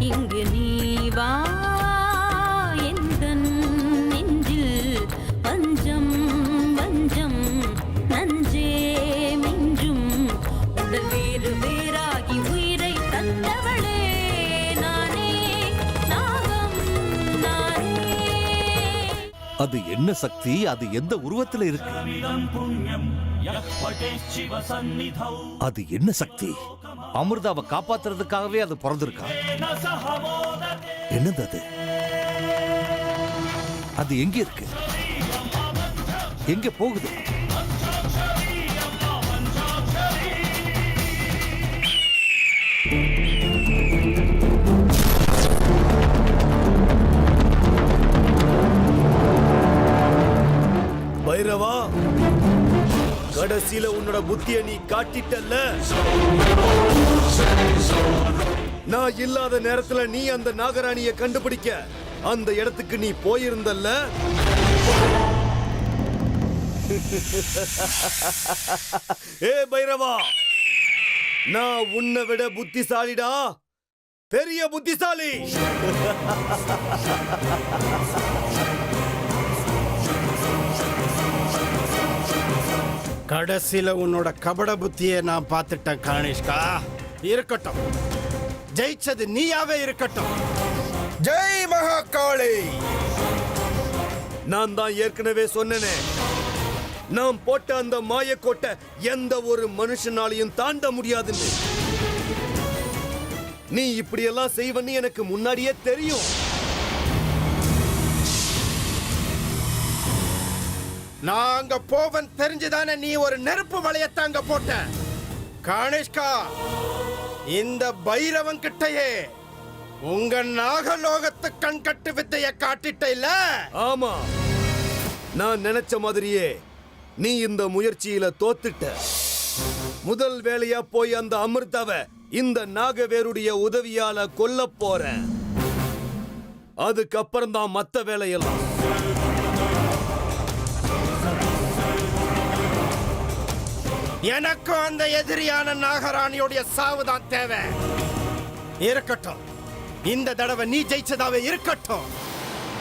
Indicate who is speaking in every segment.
Speaker 1: இங்கு நீ வா எந்தன் நெஞ்சில் பஞ்சம் வஞ்சம் நஞ்சே மிஞ்சும் உடல் வேறு வேறாகி உயிரை தந்தவளே நானே நாகம் நானே.
Speaker 2: அது என்ன சக்தி? அது எந்த உருவத்துல இருக்கு? அது என்ன சக்தி? அமிர்தாவை காப்பாத்துறதுக்காகவே அது பிறந்திருக்கா? என்னது அது? அது எங்க இருக்கு? எங்க போகுது?
Speaker 3: பைரவா, கடைசியில உன்னோட புத்திய நீ காட்டிட்டல்ல. நான் இல்லாத நேரத்துல நீ அந்த நாகராணிய கண்டுபிடிக்க அந்த இடத்துக்கு நீ போயிருந்தல்ல. ஏ பைரவா, நான் உன்னை விட புத்திசாலிடா, பெரிய புத்திசாலி.
Speaker 4: கடைசியில உன்னோட கபட புத்தியை நான் பார்த்துட்டேன் கணேஷ்கா. இருக்கட்டும், ஜெயிச்சது நீயாவே இருக்கட்டும். ஜெய் மகாகாளி.
Speaker 3: நான் தான் ஏற்கனவே சொன்னேனே, நாம் போட்ட அந்த மாயக்கோட்டை எந்த ஒரு மனுஷனாலையும் தாண்ட முடியாதுன்னு. நீ இப்படியெல்லாம் செய்வன்னு எனக்கு முன்னாடியே தெரியும்.
Speaker 4: நான் அங்க போவன் தெரிஞ்சுதானே நீ ஒரு நெருப்பு வளையத்தாங்க போட்ட. கணேஷ்கா, இந்த பைரவன் கிட்டயே உங்க நாகலோகத்து கண்கட்டு வித்தைய காட்டிட்ட இல்ல?
Speaker 3: ஆமா, நான் நினைச்ச மாதிரியே நீ இந்த முயற்சியில தோத்துட்ட. முதல் வேலையா போய் அந்த அமிர்தாவை இந்த நாகவேருடைய உதவியால கொல்ல போறேன். அதுக்கப்புறம் தான் மத்த வேலையெல்லாம்.
Speaker 4: எனக்கும் அந்த எதிரியான நாகராணியோடைய சாவுதான் தேவை. இருக்கட்டும், இந்த தடவை நீ ஜெயிச்சதாவே இருக்கட்டும்.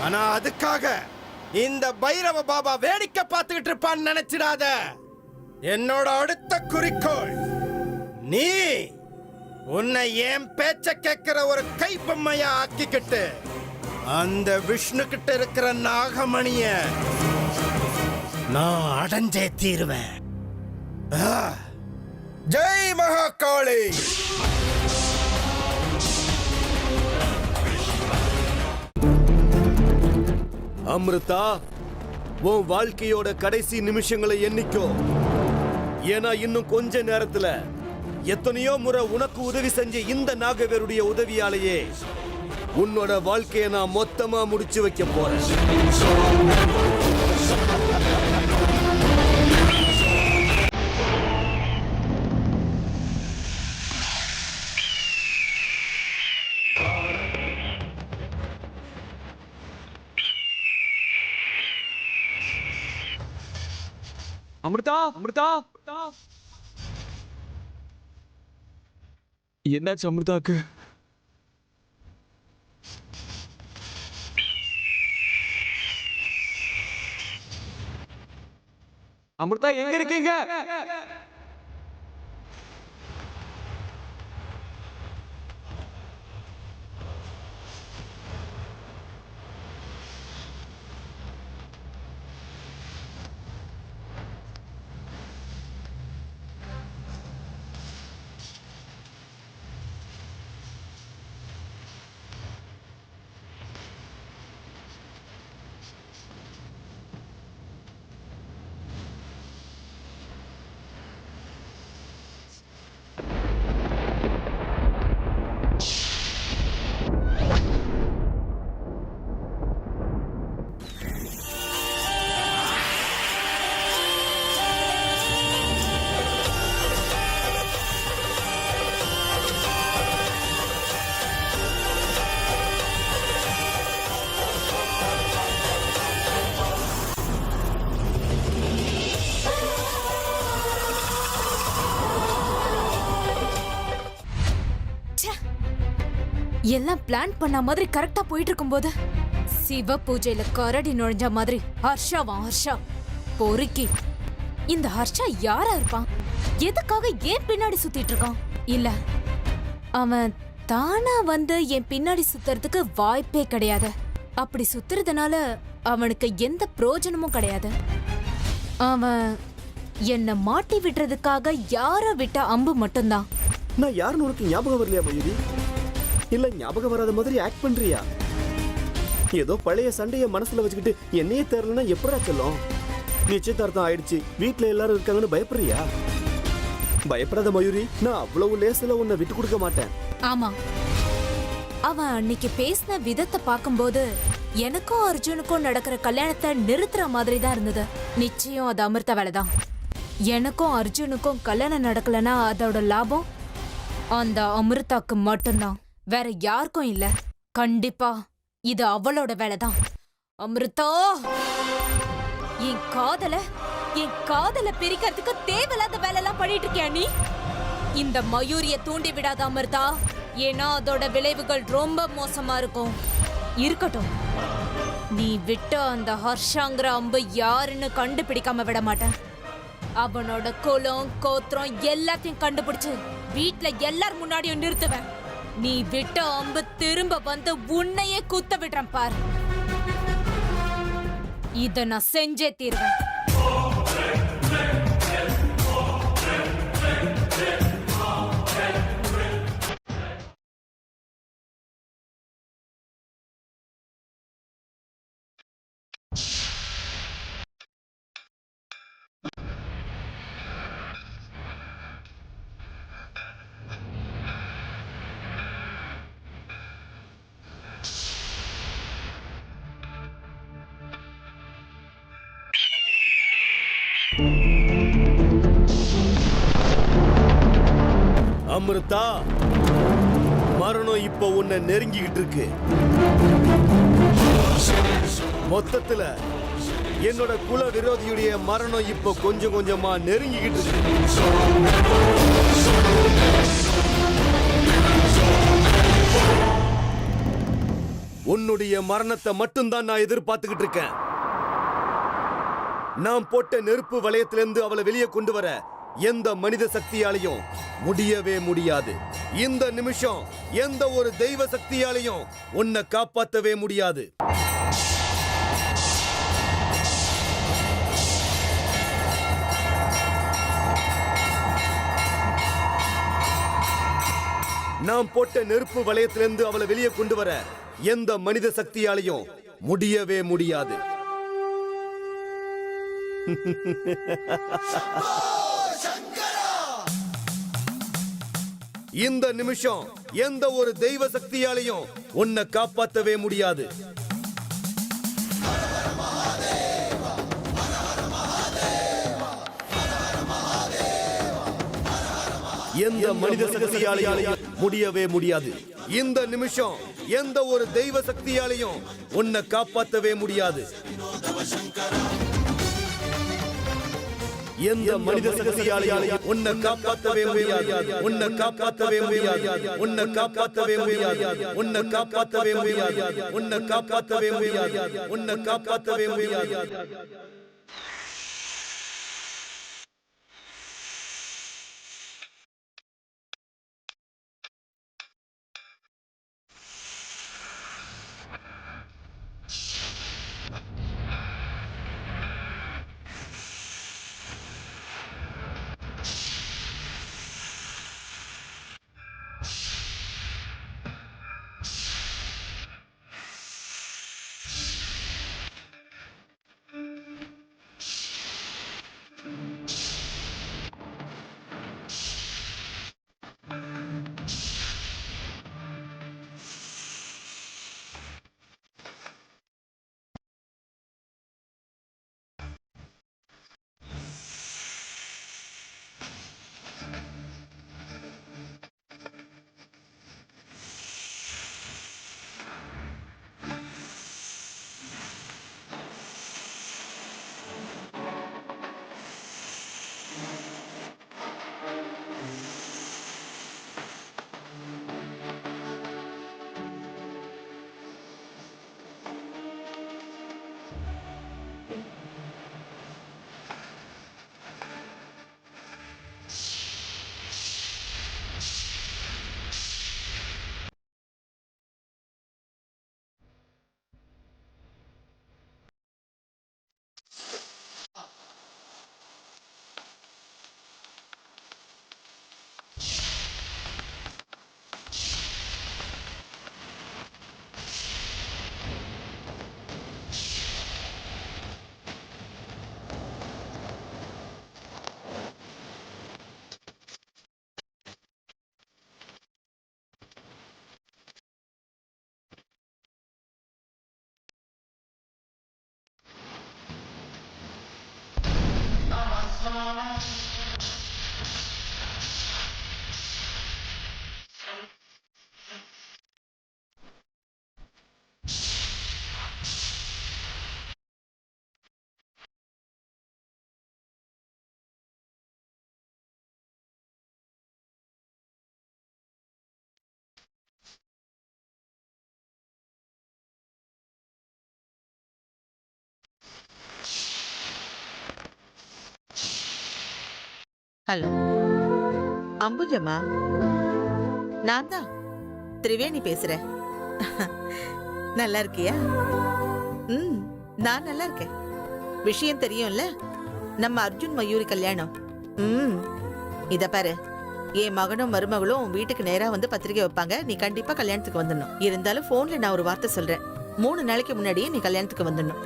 Speaker 4: ஆனா அதுக்காக இந்த பைரவ பாபா வேடிக்கை பார்த்துக்கிட்டு இருப்பான்னு நினைச்சிடாத. என்னோட அடுத்த குறிக்கோள் நீ உன்னை என் பேச்ச கேட்கிற ஒரு கைப்பொம்மையா ஆக்கிக்கிட்டு அந்த விஷ்ணு கிட்ட இருக்கிற நாகமணிய நான் அடைஞ்சே தீருவேன். ஜெய் மகாகாளி.
Speaker 3: அமிர்தா, உன் வாழ்க்கையோட கடைசி நிமிஷங்களை எண்ணிக்கோ. ஏன்னா இன்னும் கொஞ்ச நேரத்துல எத்தனையோ முறை உனக்கு உதவி செஞ்ச இந்த நாகவேருடைய உதவியாலேயே உன்னோட வாழ்க்கையை நான் மொத்தமா முடிச்சு வைக்க போறேன்.
Speaker 5: அமிர்தா, அமிர்தா, என்னாச்சு அமிர்தாக்கு? அமிர்தா எங்க இருக்கீங்க?
Speaker 6: எல்லாம் பிளான் பண்ண மாதிரி கரெக்டா போயிட்டு இருக்கும்போது சிவ பூஜையில கரடி நுழைஞ்ச மாதிரி ஹர்ஷா பொறுக்கி. இந்த ஹர்ஷா யாரா இருப்பான்? எதுக்காக ஏன் பின்னாடி சுத்திட்டு இருக்கான்? இல்ல, அவன் தானா வந்து என் பின்னாடி சுத்துறதுக்கு வாய்ப்பே கிடையாது. அப்படி சுத்துறதுனால அவனுக்கு எந்த பிரயோஜனமும் கிடையாது. அவன் என்ன மாட்டி விடுறதுக்காக யாரோ விட்ட அம்பு மட்டும்தான்.
Speaker 7: நான் யாருன்னு உனக்கு ஞாபகம் வரலையா மயூரி? இல்ல ஞாபகம் வராத மாதிரி ஆக்ட் பண்றியா? ஏதோ பழைய சண்டைய மனசுல வச்சுக்கிட்டு என்னையே தெரியலன்னா எப்படா சொல்லும்? நிச்சயதார்த்தம் ஆயிடுச்சு, வீட்டுல எல்லாரும் இருக்காங்கன்னு பயப்படுறியா? பயப்படாத மயூரி, நான் அவ்வளவு லேசில உன்னை விட்டு கொடுக்க மாட்டேன்.
Speaker 6: ஆமா, அவன் அன்னைக்கு பேசின விதத்தை பார்க்கும்போது எனக்கும் அர்ஜுனுக்கும் நடக்கிற கல்யாணத்தை நிறுத்துற மாதிரி தான் இருந்தது. நிச்சயம் அது அமிர்த வேலைதான். எனக்கும் அர்ஜுனுக்கும் கல்யாணம் நடக்கலன்னா அதோட லாபம் அந்த அமிர்தாக்கு மட்டும்தான், வேற யாருக்கும் இல்ல. கண்டிப்பா இது அவளோட வேலைதான். அமிர்தா, என் காதல பிரிக்கிறதுக்கு தேவையில்லாத வேலை எல்லாம் பண்ணிட்டு இருக்கியா நீ? இந்த மயூரிய தூண்டி விடாத அமிர்தா, ஏன்னா அதோட விளைவுகள் ரொம்ப மோசமா இருக்கும். இருக்கட்டும், நீ விட்ட அந்த ஹர்ஷாங்கிற அம்பு யாருன்னு கண்டுபிடிக்காம விட மாட்டேன். அவனோட குலம் கோத்திரம் எல்லாத்தையும் கண்டுபிடிச்சு வீட்ல எல்லார் முன்னாடியும் நிறுத்துவேன். நீ விட்ட அம்பு திரும்ப வந்து உன்னையே குத்த விடுறேன் பார். இத நான் செஞ்சே தீர்வேன்.
Speaker 3: அமிர்தா, மரணம் இப்போ உன்னை நெருங்கிக்கிட்டு இருக்கு. மொத்தத்துல என்னோட குல விரோதியுடைய மரணம் இப்போ கொஞ்சம் கொஞ்சமா நெருங்கிக்கிட்டு இருக்கு. உன்னுடைய மரணத்தை மட்டும்தான் நான் எதிர்பார்த்துக்கிட்டு இருக்கேன். நான் போட்ட நெருப்பு வளையத்திலிருந்து அவளை வெளியே கொண்டு வர எந்த மனித சக்தியாலையும் முடியவே முடியாது. இந்த நிமிஷம் எந்த ஒரு தெய்வ சக்தியாலையும் உன்னை காப்பாற்றவே முடியாது. நாம் போட்ட நெருப்பு வளையத்திலிருந்து அவளை வெளியே கொண்டு வர எந்த மனித சக்தியாலையும் முடியவே முடியாது. இந்த நிமிஷம் எந்த ஒரு தெய்வ சக்தியாலையும் உன்னை காப்பாற்றவே முடியாது. எந்த மனித சக்தியாலையும் முடியவே முடியாது. இந்த நிமிஷம் எந்த ஒரு தெய்வ சக்தியாலையும் உன்னை காப்பாற்றவே முடியாது. எந்த மனித சக்தியாலையும் உன்னை காப்பாற்றவே முடியாது. உன்னை காப்பாற்றவே முடியாது. உன்னை காப்பாற்றவே முடியாது. உன்னை காப்பாற்றவே முடியாது. உன்னை காப்பாற்றவே முடியாது. உன்னை காப்பாற்றவே முடியாது.
Speaker 8: ஹலோ அம்புஜம்மா, நான் தான் திரிவேணி பேசுறேன். நல்லா இருக்கியா? நான் நல்லா இருக்கேன். விஷயம் தெரியும்ல, நம்ம அர்ஜுன் மயூரி கல்யாணம். இத பாரு, என் மகனும் மருமகளும் உன் வீட்டுக்கு நேரா வந்து பத்திரிக்கை வைப்பாங்க. நீ கண்டிப்பா கல்யாணத்துக்கு வந்துடணும். இருந்தாலும் போன்ல நான் ஒரு வார்த்தை சொல்றேன். 3 நாளைக்கு முன்னாடியே நீ கல்யாணத்துக்கு வந்துடணும்.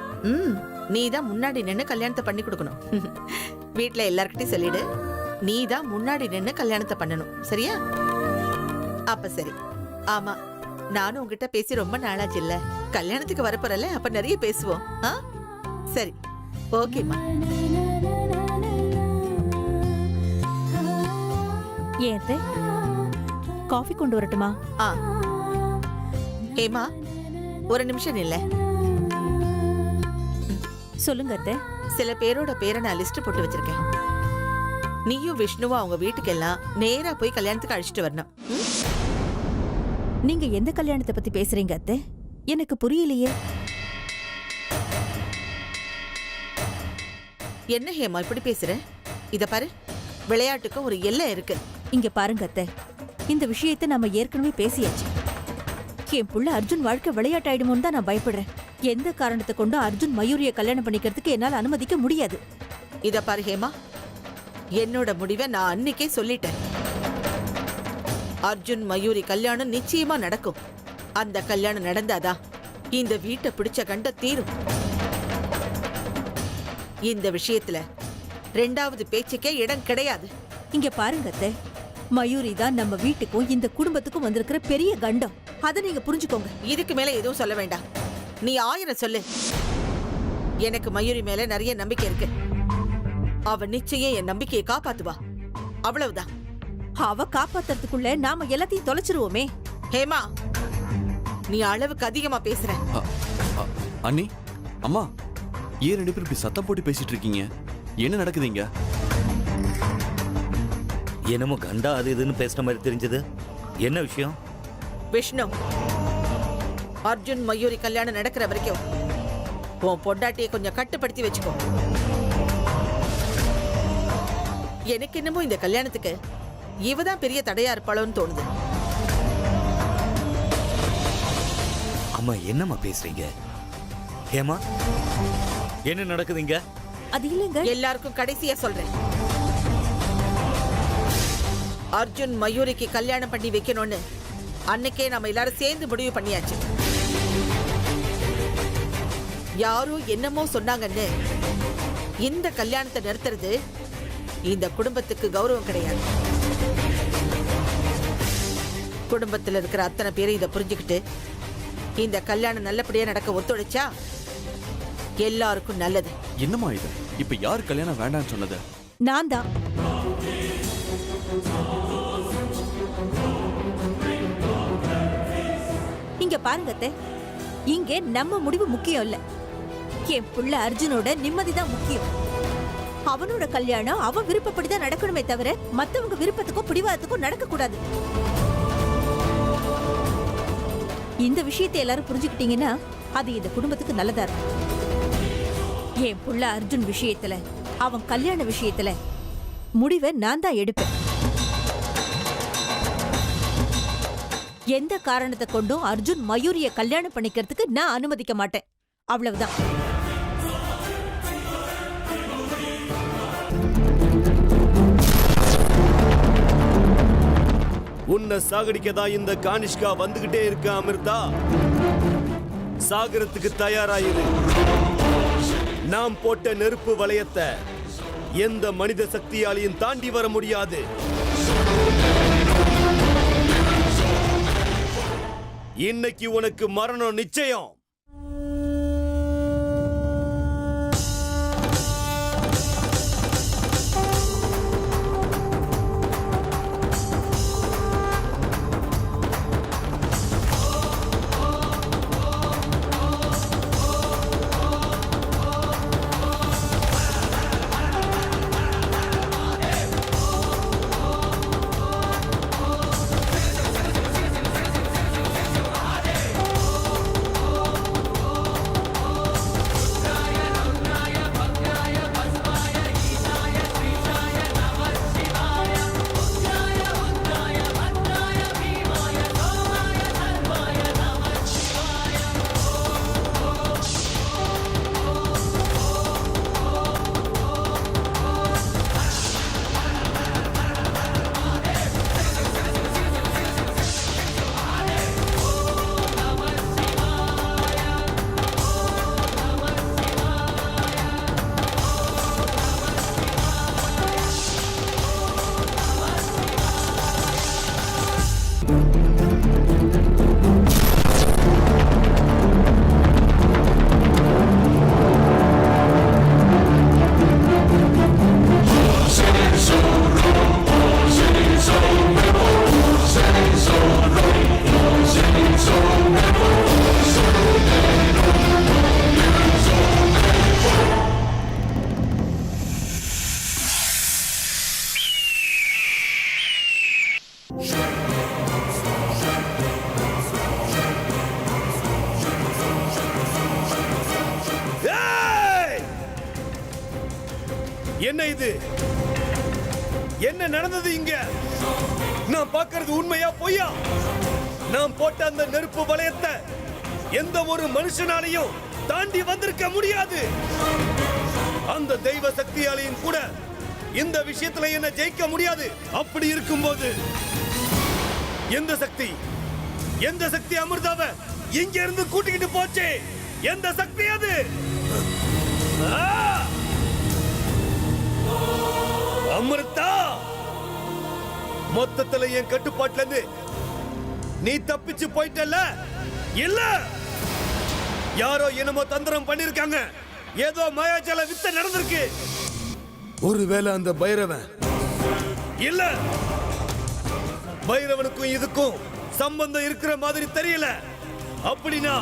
Speaker 8: நீ தான் முன்னாடி நின்று கல்யாணத்தை பண்ணி கொடுக்கணும். வீட்டுல எல்லார்கிட்டையும் சொல்லிடு, நீ தான் முன்னாடி நின்று கல்யாணத்தை பண்ணணும். சரியா? அப்ப சரி. ஆமா, நானும் உங்ககிட்ட பேசி ரொம்ப நாளாச்சு இல்ல. கல்யாணத்துக்கு வரப்போறல, அப்ப நிறைய பேசுவோம். சரி, ஓகேம்மா.
Speaker 9: ஏத்தே, காஃபி கொண்டு வரட்டுமா?
Speaker 8: ஏமா, ஒரு நிமிஷம் இல்ல.
Speaker 9: சொல்லுங்க அத்தை.
Speaker 8: சில பேரோட பேரை நான் லிஸ்ட் போட்டு வச்சிருக்கேன். நீயும் விஷ்ணுவும் அவங்க வீட்டுக்கெல்லாம் நேரா போய் கல்யாணத்துக்கு அழைச்சிட்டு வரணும்.
Speaker 9: நீங்க எந்த கல்யாணத்தை பத்தி பேசுறீங்க அத்தை? எனக்கு புரியலையே.
Speaker 8: என்ன ஹேமா இப்படி பேசுற? இத பாரு, விளையாட்டுக்கு ஒரு எல்லை இருக்கு.
Speaker 9: இங்க பாருங்க அத்தை, இந்த விஷயத்தை நாம ஏற்கனவே பேசியாச்சு. என் புள்ள அர்ஜுன் வாழ்க்கை விளையாட்டாயிடுமோன்னு தான் நான் பயப்படுறேன். எந்த காரணத்தை கொண்டு அர்ஜுன் மயூரிய கல்யாணம் பண்ணிக்கிறதுக்கு என்னால அனுமதிக்க முடியாது.
Speaker 8: இத பாரு ஹேமா, என்னோட முடிவை நான் அன்னைக்கே சொல்லிட்டேன். அர்ஜுன் மயூரி கல்யாணம் நிச்சயமா நடக்கும். அந்த கல்யாணம் நடந்தாதான் இந்த வீட்டை பிடிச்ச கண்ட தீரும். இந்த விஷயத்துல 2வது பேச்சுக்கே இடம் கிடையாது.
Speaker 9: இங்க பாருங்க அத்தை, மயூரி தான் நம்ம வீட்டுக்கும் இந்த குடும்பத்துக்கும் வந்திருக்கிற பெரிய கண்டம். அதை நீங்க புரிஞ்சுக்கோங்க.
Speaker 8: இதுக்கு மேல எதுவும் சொல்ல வேண்டாம். நீ 1000 சொல்லு. எனக்கு மயூரி மேல நிறைய நம்பிக்கை இருக்கு. அவ நிச்சயம் என் நம்பிக்கையை காப்பாத்துவா. அவ்வளவுதான்.
Speaker 9: அவ காப்பாத்துறதுக்குள்ள நாம எல்லாத்தையும் தொலைச்சிருவோமே.
Speaker 8: ஹேமா, நீ அளவுக்கு அதிகமா பேசுற.
Speaker 10: அண்ணி, அம்மா, ஏன் 2 பேரும் இப்படி சத்தம் போட்டு பேசிட்டு இருக்கீங்க? என்ன நடக்குதுங்க?
Speaker 11: என்னமோ கண்டா அது இதுன்னு பேசுற மாதிரி தெரிஞ்சது. என்ன விஷயம்?
Speaker 8: விஷ்ணு, அர்ஜுன் மயூரி கல்யாணம் நடக்கிற வரைக்கும் உன் பொண்டாட்டியை கொஞ்சம் கட்டுப்படுத்தி வச்சுக்கோ. எனக்கு என்னமோ இந்த கல்யாணத்துக்கு இவதான் பெரிய தடையா இருப்பாளோன்னு தோணுது.
Speaker 11: அம்மா, என்னம்மா பேசுறீங்க? ஏமா, என்ன நடக்குதுங்க?
Speaker 9: அது இல்லைங்க.
Speaker 8: எல்லாருக்கும் கடைசியா சொல்றேன், அர்ஜுன் மயூரிக்கு கல்யாணம் பண்ணி வைக்கணும்னு அன்னைக்கே நம்ம எல்லாரும் சேர்ந்து முடிவு பண்ணியாச்சு. யாரோ என்னமோ சொன்னாங்கன்னு இந்த கல்யாணத்தை நிறுத்துறது இந்த குடும்பத்துக்கு கௌரவம் கிடையாது. குடும்பத்தில் இருக்கிற அத்தனை பேரும் இதை புரிஞ்சுக்கிட்டு இந்த கல்யாணம் நல்லபடியா நடக்க ஒத்துழைச்சா எல்லாருக்கும் நல்லது.
Speaker 10: என்னம்மா இது? இப்ப யார் கல்யாணம் வேண்டாம்னு சொன்னது?
Speaker 9: நான் தான். இங்க பாருங்க அத்தை, இங்க நம்ம முடிவு முக்கியம் இல்ல. என் புள்ள அர்ஜுனோட நிம்மதிதான் முக்கியம். அவனோட கல்யாணம் அவன் விருப்பப்படிதான் நடக்கணுமே தவிர மத்தவங்க விருப்பத்துக்கும் பிடிவாதத்துக்கும் நடக்க கூடாது. இந்த விஷயத்தை எல்லாரும் புரிஞ்சுக்கிட்டீங்கன்னா அது இந்த குடும்பத்துக்கு நல்லதா இருக்கும். என் புள்ள அர்ஜுன் விஷயத்துல, அவன் கல்யாண விஷயத்துல முடிவை நான் தான் எடுப்பேன். எந்த காரணத்தை கொண்டும் அர்ஜுன் மயூரிய கல்யாணம் பண்ணிக்கிறதுக்கு நான் அனுமதிக்க மாட்டேன். அவ்வளவுதான்.
Speaker 3: உன்னை சாகடிக்கதான் இந்த கானிஷ்கா வந்துகிட்டே இருக்க. அமிர்தா, சாகரத்துக்கு தயாராயிரு. நாம் போட்ட நெருப்பு வளையத்தை எந்த மனித சக்தியாலையும் தாண்டி வர முடியாது. இன்னைக்கு உனக்கு மரணம் நிச்சயம். ஏய்! என்ன இது? என்ன நடந்தது இங்க? நான் பார்க்கிறது உண்மையா பொய்யா? நான் போட்ட அந்த நெருப்பு வளையத்தை எந்த ஒரு மனுஷனாலையும் தாண்டி வந்திருக்க முடியாது. அந்த தெய்வ சக்தியாலையும் கூட இந்த விஷயத்துல என்ன ஜெயிக்க முடியாது. அப்படி இருக்கும்போது எந்த சக்தி அமிர்தாவை இங்க இருந்து கூட்டிக்கிட்டு போச்சு? எந்த சக்தி அது? ஆ! அமிர்தா, மொத்தத்துல என் கட்டுப்பாட்டுல இருந்து நீ தப்பிச்சு போயிட்டல்ல? இல்ல, யாரோ என்னமோ தந்திரம் பண்ணிருக்காங்க. ஏதோ மாயாஜால வித்த நடந்திருக்கு. ஒருவேளை அந்த பைரவன் இல்ல, பைரவனுக்கும் இதுக்கும் சம்பந்தம் இருக்கிற மாதிரி தெரியல. அப்படின்னா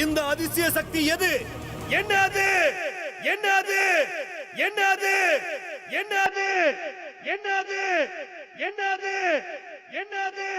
Speaker 3: இந்த அதிசய சக்தி எது? என்ன அது? என்ன அது? என்ன அது? என்ன அது? என்ன அது? என்ன அது? என்ன அது?